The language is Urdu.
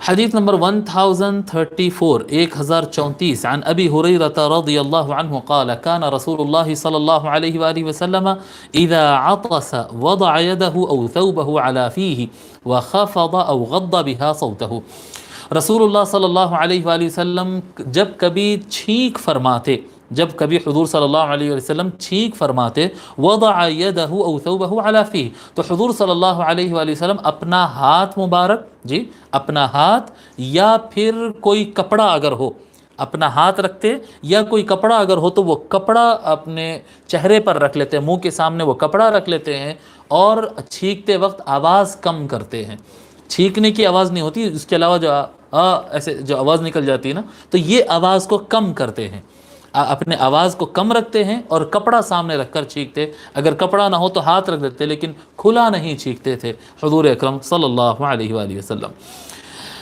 حدیث نمبر 1034 1034 عن ابی ہریرہ رضی اللہ عنہ قال كان رسول اللہ صلی اللہ علیہ وآلہ وسلم اذا عطس وضع يده او ثوبه على فيه وخفض او غض بها صوته. رسول اللہ صلی اللہ علیہ وآلہ وسلم جب کبھی چھینک فرماتے، جب کبھی حضور صلی اللہ علیہ وسلم چھینک فرماتے، وضع یدہ او ثوبہ علی فیہ، تو حضور صلی اللہ علیہ وآلہ وسلم اپنا ہاتھ مبارک، جی اپنا ہاتھ یا پھر کوئی کپڑا اگر ہو، اپنا ہاتھ رکھتے یا کوئی کپڑا اگر ہو تو وہ کپڑا اپنے چہرے پر رکھ لیتے ہیں، منہ کے سامنے وہ کپڑا رکھ لیتے ہیں اور چھینکتے وقت آواز کم کرتے ہیں. چھینکنے کی آواز نہیں ہوتی، اس کے علاوہ جو ایسے جو آواز نکل جاتی ہے نا، تو یہ آواز کو کم کرتے ہیں، اپنے آواز کو کم رکھتے ہیں اور کپڑا سامنے رکھ کر چھینکتے. اگر کپڑا نہ ہو تو ہاتھ رکھ دیتے، لیکن کھلا نہیں چھینکتے تھے حضور اکرم صلی اللہ علیہ وآلہ وسلم.